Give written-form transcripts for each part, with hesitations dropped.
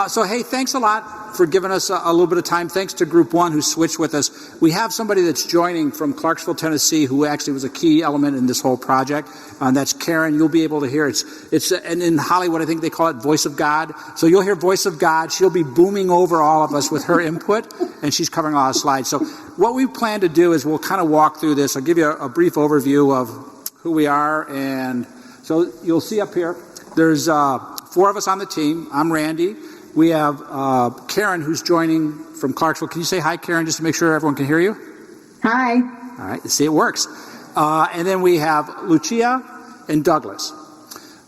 So, hey, thanks a lot for giving us a little bit of time. Thanks to Group 1 who switched with us. We have somebody that's joining from Clarksville, Tennessee, who actually was a key element in this whole project. That's Karen. You'll be able to hear and in Hollywood, I think they call it Voice of God. So you'll hear Voice of God. She'll be booming over all of us with her input, and she's covering a lot of slides. So what we plan to do is we'll kind of walk through this. I'll give you a brief overview of who we are. And so you'll see up here, there's 4 of us on the team. I'm Randy. We have Karen, who's joining from Clarksville. Can you say hi, Karen, just to make sure everyone can hear you? Hi. All right, see, it works. And then we have Lucia and Douglas.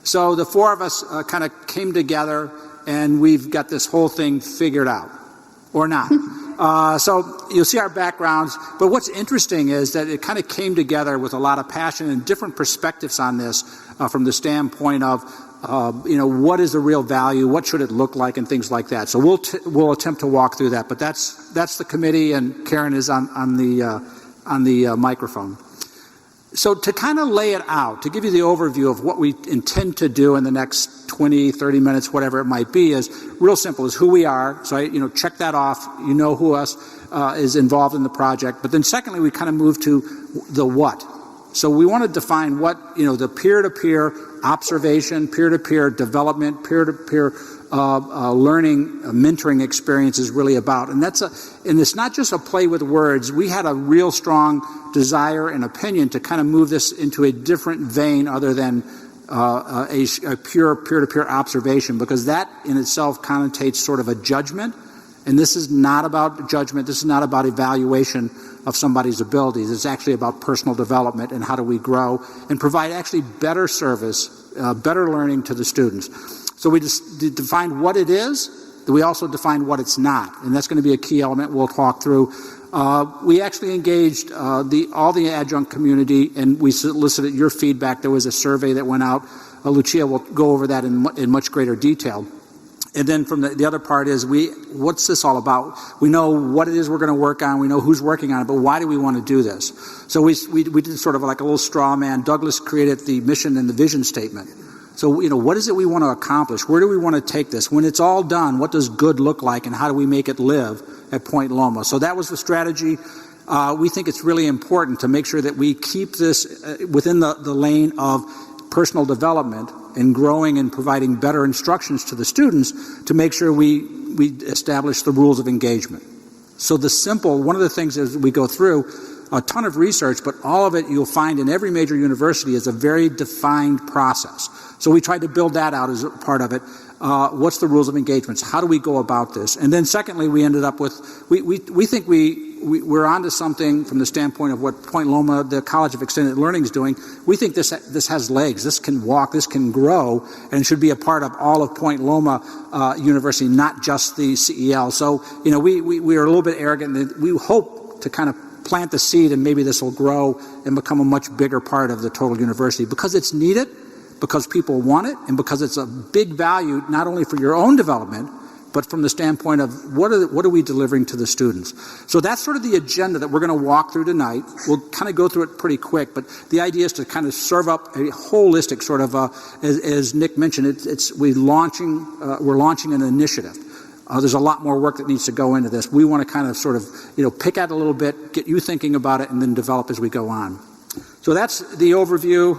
So the 4 of us kind of came together, and we've got this whole thing figured out, or not. So you'll see our backgrounds, but what's interesting is that it kind of came together with a lot of passion and different perspectives on this from the standpoint of what is the real value, what should it look like, and things like that. So we'll attempt to walk through that. But that's the committee, and Karen is on the microphone. So to kind of lay it out, to give you the overview of what we intend to do in the next 20, 30 minutes, whatever it might be, is real simple, is who we are. So check that off. You know who else is involved in the project. But then secondly, we kind of move to the what. So we want to define what, the peer-to-peer observation, peer-to-peer development, peer-to-peer learning, mentoring experience is really about. And it's not just a play with words. We had a real strong desire and opinion to kind of move this into a different vein other than a pure peer-to-peer observation, because that in itself connotates sort of a judgment. And this is not about judgment. This is not about evaluation of somebody's abilities. It's actually about personal development and how do we grow and provide actually better service, better learning to the students. So we just defined what it is. We also defined what it's not, and that's going to be a key element we'll talk through. We actually engaged all the adjunct community, and we solicited your feedback. There was a survey that went out. Lucia will go over that in much greater detail. And then from the other part is what's this all about? We know what it is we're going to work on. We know who's working on it, but why do we want to do this? So we did sort of like a little straw man. Douglas created the mission and the vision statement. So, what is it we want to accomplish? Where do we want to take this? When it's all done, what does good look like, and how do we make it live at Point Loma? So that was the strategy. We think it's really important to make sure that we keep this within the lane of personal development and growing and providing better instructions to the students to make sure we establish the rules of engagement. So one of the things as we go through, a ton of research, but all of it you'll find in every major university is a very defined process. So we tried to build that out as a part of it. What's the rules of engagements? How do we go about this? And then secondly, we ended up with, we think we're onto something from the standpoint of what Point Loma, the College of Extended Learning, is doing. We think this has legs. This can walk. This can grow, and should be a part of all of Point Loma University, not just the CEL. So, we are a little bit arrogant. And we hope to kind of plant the seed, and maybe this will grow and become a much bigger part of the total university, because it's needed, because people want it, and because it's a big value not only for your own development, but from the standpoint of what are we delivering to the students. So that's sort of the agenda that we're going to walk through tonight. We'll kind of go through it pretty quick, but the idea is to kind of serve up a holistic sort of, as Nick mentioned, we're launching an initiative. There's a lot more work that needs to go into this. We want to kind of sort of, pick at it a little bit, get you thinking about it, and then develop as we go on. So that's the overview.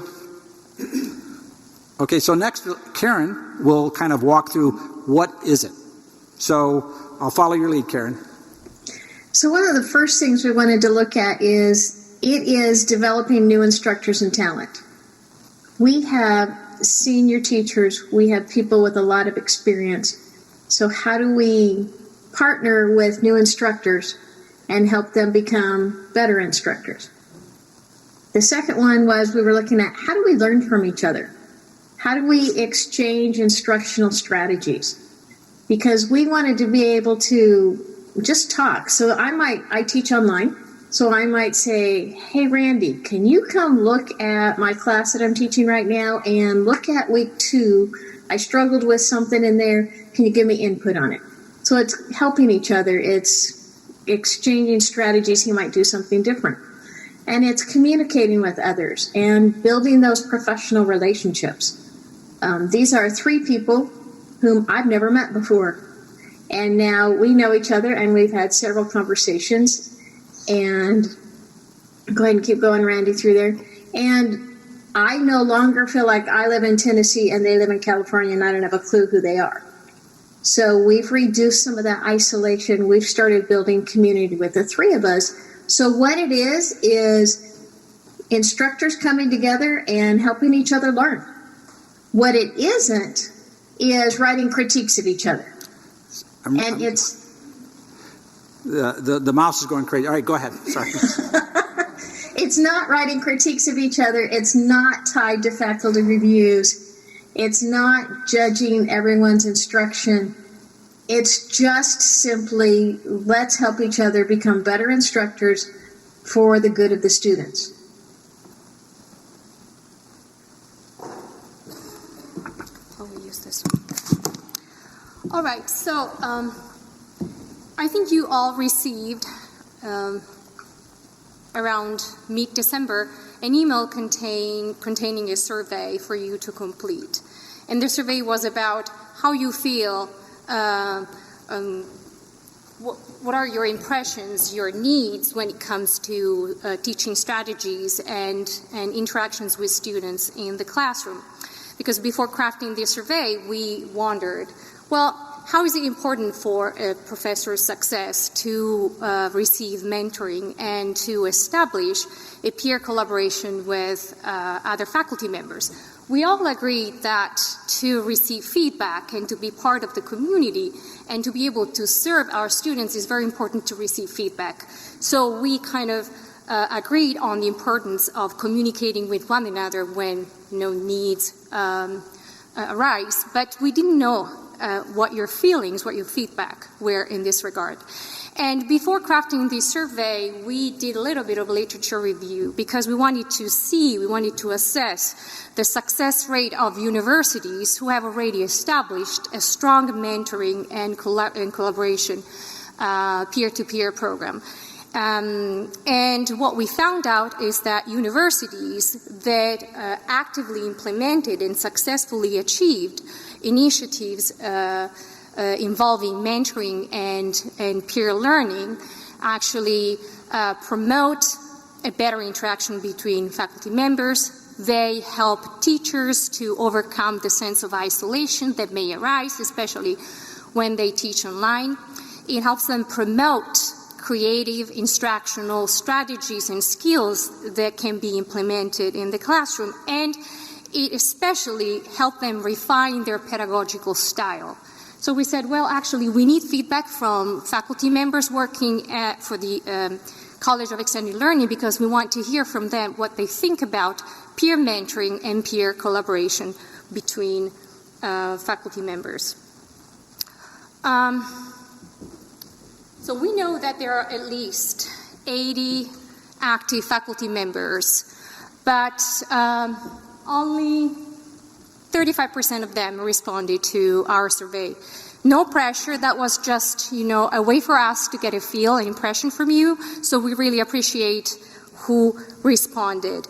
Okay, so next, Karen will kind of walk through what is it. So I'll follow your lead, Karen. So one of the first things we wanted to look at is developing new instructors and talent. We have senior teachers. We have people with a lot of experience. So how do we partner with new instructors and help them become better instructors? The second one was we were looking at how do we learn from each other? How do we exchange instructional strategies? Because we wanted to be able to just talk. So I teach online. So I might say, hey, Randy, can you come look at my class that I'm teaching right now and look at week 2? I struggled with something in there. Can you give me input on it? So it's helping each other. It's exchanging strategies. He might do something different. And it's communicating with others and building those professional relationships. These are 3 people whom I've never met before. And now we know each other, and we've had several conversations. And go ahead and keep going, Randy, through there. And I no longer feel like I live in Tennessee and they live in California and I don't have a clue who they are. So we've reduced some of that isolation. We've started building community with the three of us. So what it is instructors coming together and helping each other learn. What it isn't is writing critiques of each other. It's the mouse is going crazy. All right, go ahead. Sorry. It's not writing critiques of each other. It's not tied to faculty reviews. It's not judging everyone's instruction. It's just simply let's help each other become better instructors for the good of the students. We use this one. All right, so I think you all received around mid-December an email containing a survey for you to complete. And the survey was about how you feel, what are your impressions, your needs when it comes to teaching strategies and interactions with students in the classroom. Because before crafting this survey, we wondered, well, how is it important for a professor's success to receive mentoring and to establish a peer collaboration with other faculty members? We all agree that to receive feedback and to be part of the community and to be able to serve our students is very important to receive feedback. So we kind of agreed on the importance of communicating with one another when needs arise, but we didn't know what your feelings, what your feedback were in this regard. And before crafting this survey, we did a little bit of literature review because we wanted to assess the success rate of universities who have already established a strong mentoring and collaboration peer-to-peer program. And what we found out is that universities that actively implemented and successfully achieved initiatives involving mentoring and peer learning actually promote a better interaction between faculty members. They help teachers to overcome the sense of isolation that may arise, especially when they teach online. It helps them promote creative instructional strategies and skills that can be implemented in the classroom, and it especially helped them refine their pedagogical style. So we said, well, actually, we need feedback from faculty members working for the College of Extended Learning because we want to hear from them what they think about peer mentoring and peer collaboration between faculty members. So we know that there are at least 80 active faculty members, but only 35% of them responded to our survey. No pressure, that was just, a way for us to get a feel, an impression from you, so we really appreciate who responded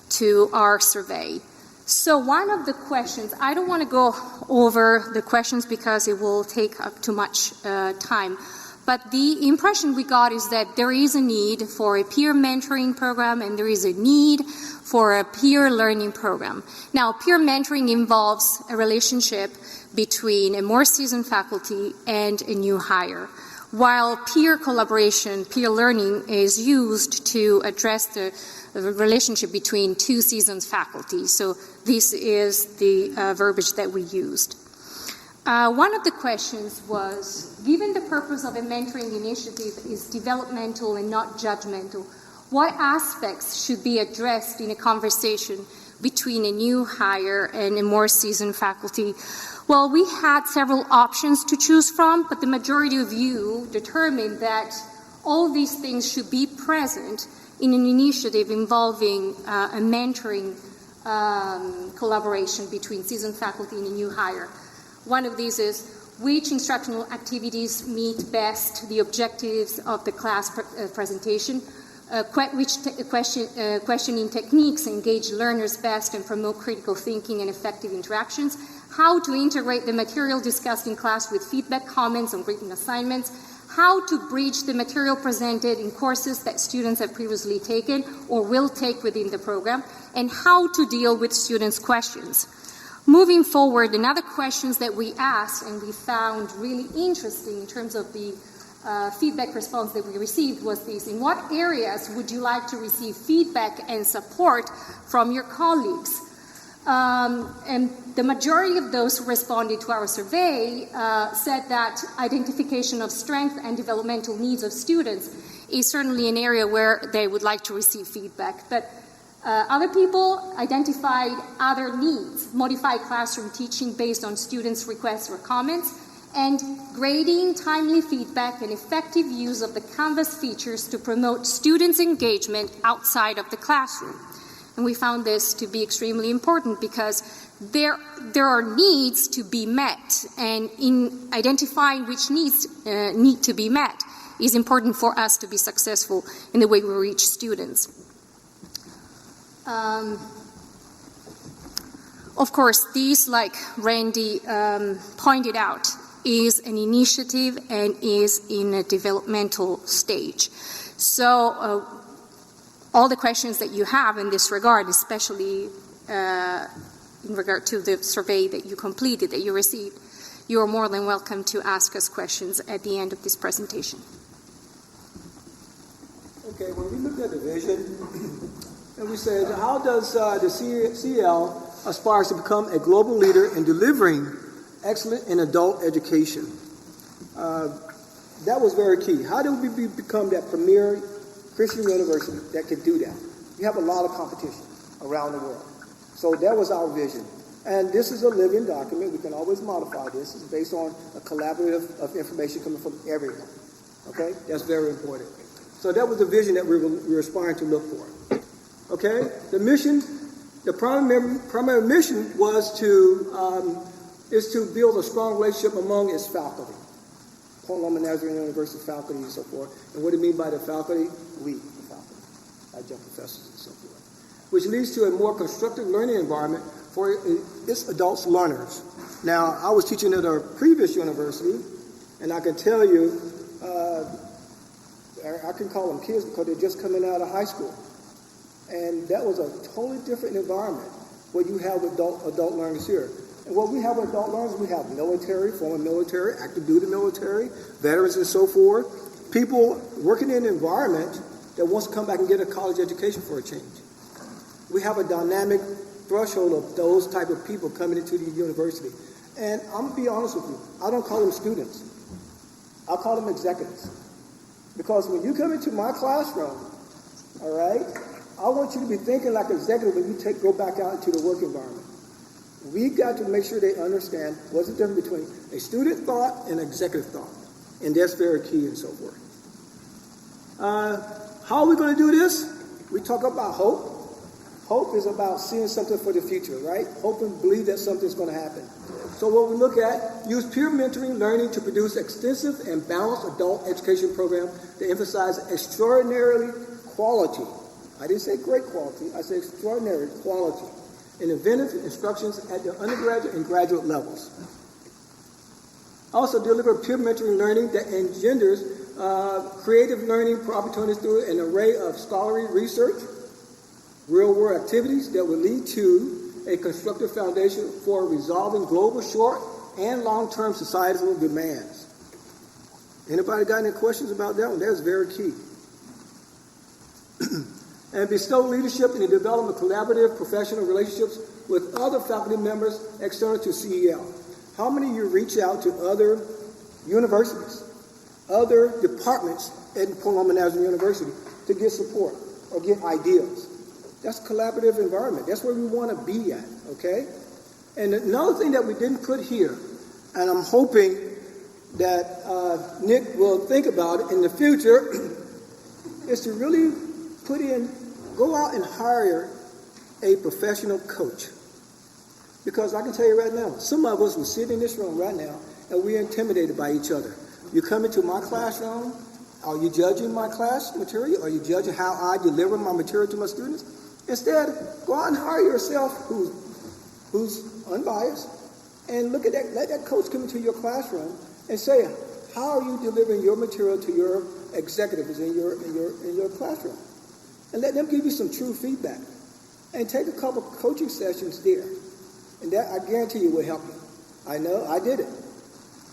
to our survey. So one of the questions, I don't want to go over the questions because it will take up too much time, but the impression we got is that there is a need for a peer mentoring program and there is a need for a peer learning program. Now, peer mentoring involves a relationship between a more seasoned faculty and a new hire, while peer collaboration, peer learning is used to address the relationship between two seasoned faculty. So this is the verbiage that we used. One of the questions was, given the purpose of a mentoring initiative is developmental and not judgmental, what aspects should be addressed in a conversation between a new hire and a more seasoned faculty? Well, we had several options to choose from, but the majority of you determined that all these things should be present in an initiative involving a mentoring collaboration between seasoned faculty and a new hire. One of these is, which instructional activities meet best the objectives of the class presentation? Questioning techniques engage learners best and promote critical thinking and effective interactions. how to integrate the material discussed in class with feedback, comments, and written assignments, how to bridge the material presented in courses that students have previously taken or will take within the program, and how to deal with students' questions. Moving forward, another questions that we asked and we found really interesting in terms of the feedback response that we received was this: in what areas would you like to receive feedback and support from your colleagues? And the majority of those who responded to our survey said that identification of strength and developmental needs of students is certainly an area where they would like to receive feedback. But other people identified other needs: modified classroom teaching based on students' requests or comments, and grading, timely feedback, and effective use of the Canvas features to promote students' engagement outside of the classroom. And we found this to be extremely important because there are needs to be met, and in identifying which needs need to be met is important for us to be successful in the way we reach students. Of course, these, like Randy pointed out, is an initiative and is in a developmental stage. So all the questions that you have in this regard, especially in regard to the survey that you completed, that you received, you are more than welcome to ask us questions at the end of this presentation. Okay, when we looked at the vision, and we said, how does the CEL aspires to become a global leader in delivering excellent in adult education? That was very key. How do we become that premier Christian university that could do that? We have a lot of competition around the world. So that was our vision. And this is a living document. We can always modify this. It's based on a collaborative of information coming from everyone. Okay? That's very important. So that was the vision that we were aspiring to look for. Okay? The mission, the primary mission was is to build a strong relationship among its faculty. Point Loma Nazarene University faculty and so forth. And what do you mean by the faculty? We, the faculty, adjunct professors and so forth. Which leads to a more constructive learning environment for its adult learners. Now, I was teaching at a previous university, and I can tell you, I can call them kids because they're just coming out of high school. And that was a totally different environment what you have with adult learners here. And what we have with adult learners, we have military, former military, active duty military, veterans and so forth, people working in an environment that wants to come back and get a college education for a change. We have a dynamic threshold of those type of people coming into the university. And I'm going to be honest with you, I don't call them students. I call them executives. Because when you come into my classroom, all right, I want you to be thinking like an executive when you go back out into the work environment. We've got to make sure they understand what's the difference between a student thought and executive thought. And that's very key and so forth. How are we going to do this? We talk about hope. Hope is about seeing something for the future, right? Hope and believe that something's going to happen. So what we look at, use peer mentoring learning to produce extensive and balanced adult education program that emphasize extraordinarily quality. I didn't say great quality, I said extraordinary quality in inventive instructions at the undergraduate and graduate levels. Also deliver peer mentoring learning that engenders creative learning opportunities through an array of scholarly research, real-world activities that will lead to a constructive foundation for resolving global short and long-term societal demands. Anybody got any questions about that one? That's very key. And bestow leadership in the development of collaborative professional relationships with other faculty members external to CEL. How many of you reach out to other universities, other departments at Point Loma Nazarene University to get support or get ideas? That's a collaborative environment. That's where we want to be at, okay? And another thing that we didn't put here, and I'm hoping that Nick will think about it in the future, is to really go out and hire a professional coach. Because I can tell you right now, some of us will sit in this room right now and we're intimidated by each other. You come into my classroom, are you judging my class material? Are you judging how I deliver my material to my students? Instead, go out and hire yourself who's unbiased, and look at that. Let that coach come into your classroom and say, how are you delivering your material to your executives in your classroom? And let them give you some true feedback. And take a couple coaching sessions there. And that, I guarantee you, will help you. I know, I did it.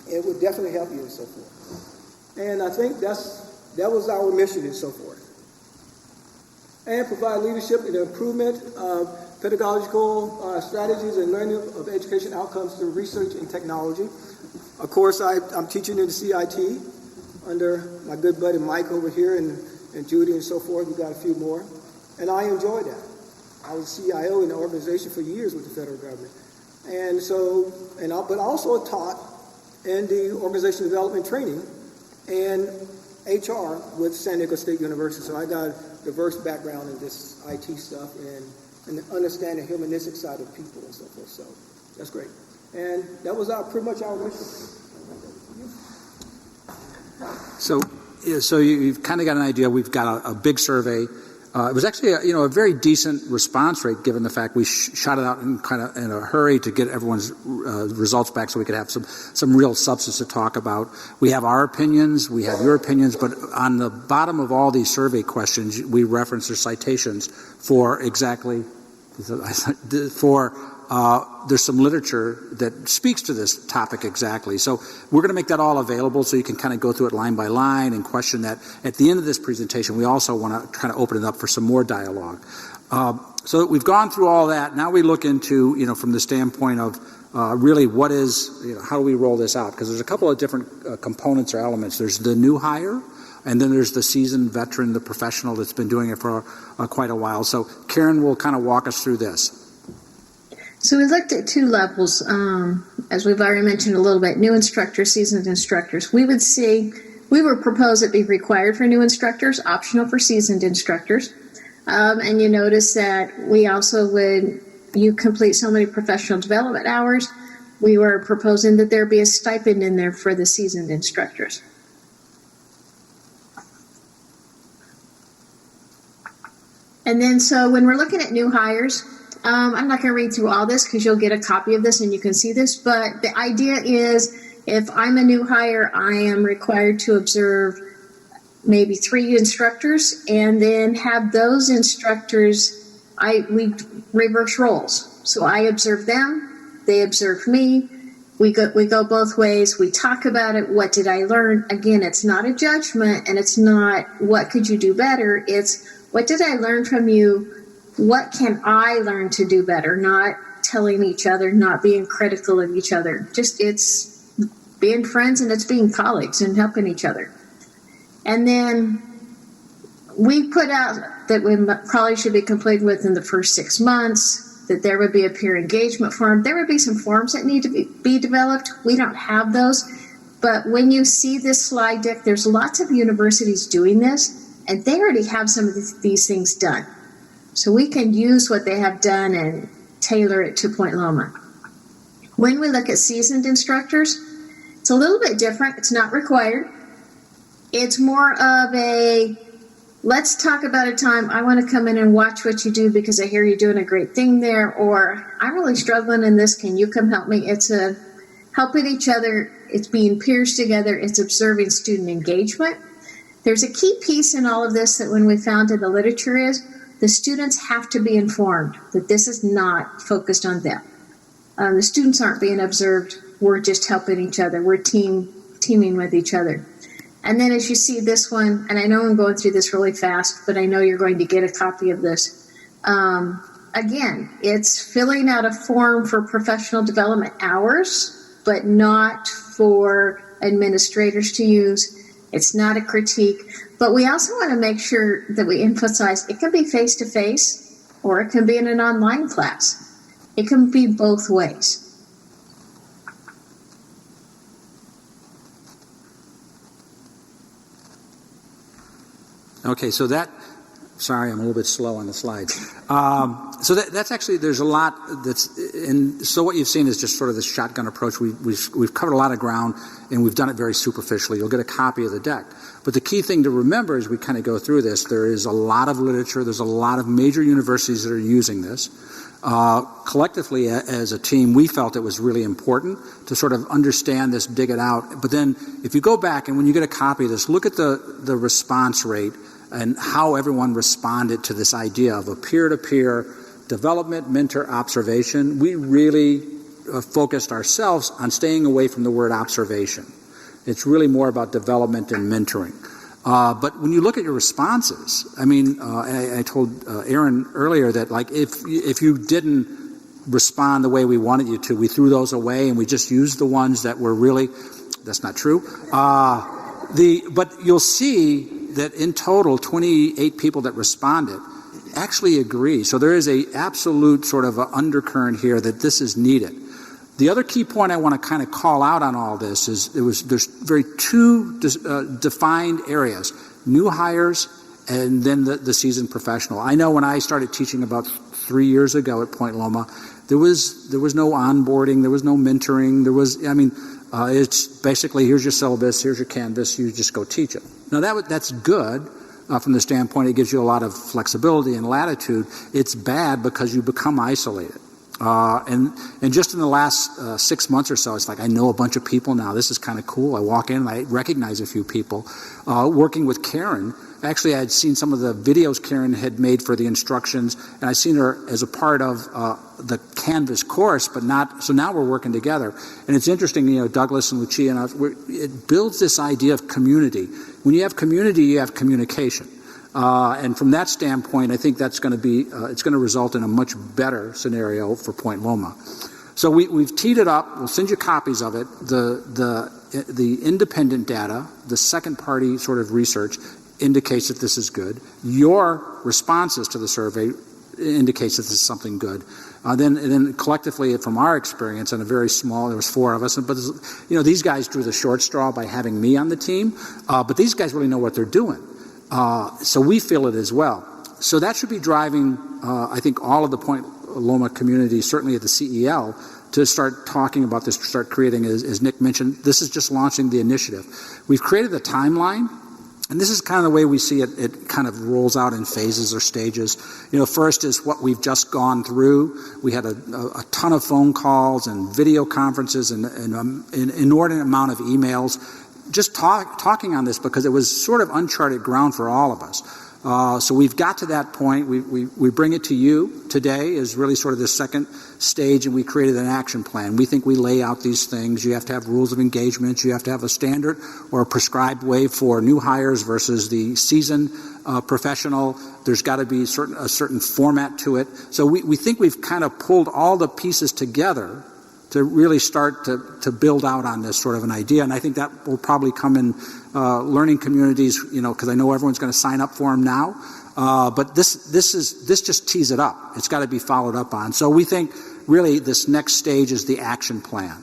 It would definitely help you and so forth. And I think that was our mission and so forth. And provide leadership and improvement of pedagogical strategies and learning of education outcomes through research and technology. Of course, I'm teaching in the CIT under my good buddy Mike over here and Judy and so forth. We've got a few more. And I enjoy that. I was CIO in the organization for years with the federal government. And so, but also taught in the organizational development training and HR with San Diego State University. So I got a diverse background in this IT stuff and understand the humanistic side of people and so forth. So that's great. And that was pretty much our mission. So you've kind of got an idea. We've got a big survey. It was actually a very decent response rate given the fact we shot it out in a hurry to get everyone's results back so we could have some real substance to talk about. We have our opinions, we have your opinions, but on the bottom of all these survey questions, we reference their citations for exactly there's some literature that speaks to this topic exactly. So we're going to make that all available so you can kind of go through it line by line and question that. At the end of this presentation, we also want to try to open it up for some more dialogue. So we've gone through all that. Now we look into, from the standpoint of really what is, how do we roll this out? Because there's a couple of different components or elements. There's the new hire, and then there's the seasoned veteran, the professional that's been doing it for quite a while. So Karen will kind of walk us through this. So we looked at two levels, as we've already mentioned a little bit, new instructors, seasoned instructors. We would propose it be required for new instructors, optional for seasoned instructors. And you notice that we also you complete so many professional development hours, we were proposing that there be a stipend in there for the seasoned instructors. And then so when we're looking at new hires, I'm not going to read through all this because you'll get a copy of this and you can see this, but the idea is if I'm a new hire, I am required to observe maybe 3 instructors and then have those instructors, we reverse roles. So I observe them, they observe me, we go both ways, we talk about it, what did I learn? Again, it's not a judgment and it's not what could you do better, it's what did I learn from you? What can I learn to do better? Not telling each other, not being critical of each other. Just it's being friends and it's being colleagues and helping each other. And then we put out that we probably should be completed within the first 6 months, that there would be a peer engagement form. There would be some forms that need to be developed. We don't have those. But when you see this slide deck, there's lots of universities doing this, and they already have some of these things done. So we can use what they have done and tailor it to Point Loma. When we look at seasoned instructors, it's a little bit different. It's not required. It's more of let's talk about a time I want to come in and watch what you do because I hear you're doing a great thing there, or I'm really struggling in this. Can you come help me? It's a helping each other. It's being peers together. It's observing student engagement. There's a key piece in all of this that when we found in the literature is the students have to be informed that this is not focused on them. The students aren't being observed. We're just helping each other. We're teaming with each other. And then as you see this one, and I know I'm going through this really fast, but I know you're going to get a copy of this. Again, it's filling out a form for professional development hours, but not for administrators to use. It's not a critique. But we also want to make sure that we emphasize it can be face-to-face or it can be in an online class. It can be both ways. Okay, so sorry, I'm a little bit slow on the slides. So that's actually, there's a lot so what you've seen is just sort of this shotgun approach. We've covered a lot of ground and we've done it very superficially. You'll get a copy of the deck. But the key thing to remember as we kind of go through this, there is a lot of literature, there's a lot of major universities that are using this. Collectively, as a team, we felt it was really important to sort of understand this, dig it out. But then if you go back and when you get a copy of this, look at the response rate and how everyone responded to this idea of a peer-to-peer development, mentor, observation. We really focused ourselves on staying away from the word observation. It's really more about development and mentoring. But when you look at your responses, I mean, I told Aaron earlier that like if you didn't respond the way we wanted you to, we threw those away and we just used the ones that were really. That's not true. But you'll see that in total, 28 people that responded actually agree. So there is a absolute sort of a undercurrent here that this is needed. The other key point I want to kind of call out on all this is there's two defined areas: new hires and then the seasoned professional. I know when I started teaching about 3 years ago at Point Loma, there was no onboarding, there was no mentoring, it's basically here's your syllabus, here's your Canvas, you just go teach it. Now that's good. From the standpoint, it gives you a lot of flexibility and latitude. It's bad because you become isolated. And just in the last 6 months or so, it's like I know a bunch of people now. This is kind of cool. I walk in and I recognize a few people. Working with Karen, actually I had seen some of the videos Karen had made for the instructions, and I've seen her as a part of the Canvas course, but not. So now we're working together, and it's interesting. Douglas and Lucia and us. It builds this idea of community. When you have community, you have communication. And from that standpoint, I think that's going to be, it's going to result in a much better scenario for Point Loma. So we've teed it up. We'll send you copies of it. The independent data, the second party sort of research indicates that this is good. Your responses to the survey indicates that this is something good. Then collectively, from our experience, and there was 4 of us, but these guys drew the short straw by having me on the team. But these guys really know what they're doing. So we feel it as well. So that should be driving, I think, all of the Point Loma community, certainly at the CEL, to start talking about this, to start creating, as Nick mentioned, this is just launching the initiative. We've created a timeline, and this is kind of the way we see it. It kind of rolls out in phases or stages. First is what we've just gone through. We had a ton of phone calls and video conferences and an inordinate amount of emails just talking on this because it was sort of uncharted ground for all of us. So we've got to that point. We bring it to you today is really sort of the second stage, and we created an action plan. We think we lay out these things. You have to have rules of engagement. You have to have a standard or a prescribed way for new hires versus the seasoned professional. There's got to be a certain format to it. So we think we've kind of pulled all the pieces together to really start to build out on this sort of an idea. And I think that will probably come in learning communities, because I know everyone's going to sign up for them now. But this just tees it up. It's got to be followed up on. So we think really this next stage is the action plan.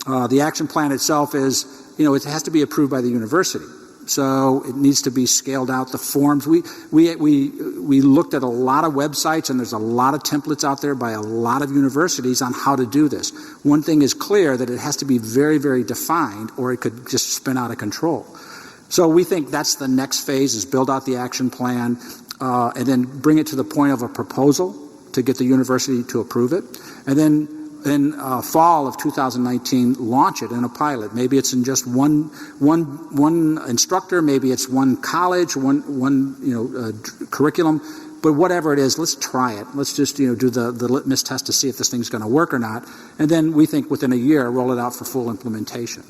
The action plan itself is, it has to be approved by the university. So it needs to be scaled out. The forms, we looked at a lot of websites, and there's a lot of templates out there by a lot of universities on how to do this. One thing is clear, that it has to be very, very defined, or it could just spin out of control. So we think that's the next phase, is build out the action plan, and then bring it to the point of a proposal to get the university to approve it. And then in fall of 2019, launch it in a pilot. Maybe it's in just one instructor, maybe it's one college, one curriculum, but whatever it is, let's try it. Let's just do the litmus test to see if this thing's going to work or not. And then we think within a year, roll it out for full implementation.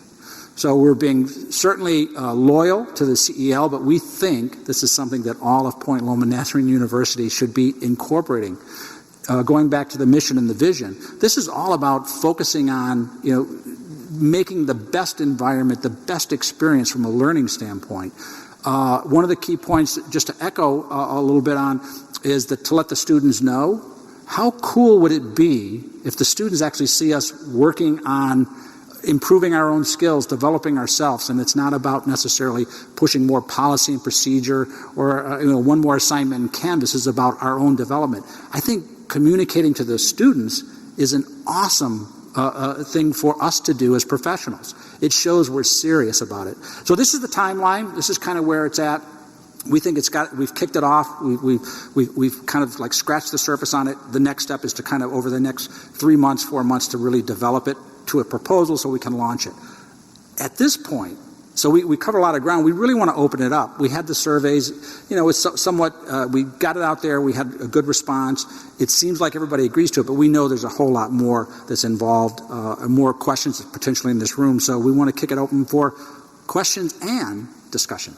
So we're being certainly loyal to the CEL, but we think this is something that all of Point Loma Nazarene University should be incorporating. Going back to the mission and the vision, this is all about focusing on, making the best environment, the best experience from a learning standpoint. One of the key points, just to echo a little bit on, is that to let the students know, how cool would it be if the students actually see us working on improving our own skills, developing ourselves, and it's not about necessarily pushing more policy and procedure or one more assignment in Canvas. Is about our own development. I think communicating to the students is an awesome thing for us to do as professionals. It shows we're serious about it. So this is the timeline. This is kind of where it's at. We think we've kicked it off. We've kind of like scratched the surface on it. The next step is to kind of over the next 3 months, 4 months to really develop it to a proposal so we can launch it. At this point, so we covered a lot of ground. We really want to open it up. We had the surveys, it's somewhat, we got it out there. We had a good response. It seems like everybody agrees to it, but we know there's a whole lot more that's involved, more questions potentially in this room. So we want to kick it open for questions and discussion.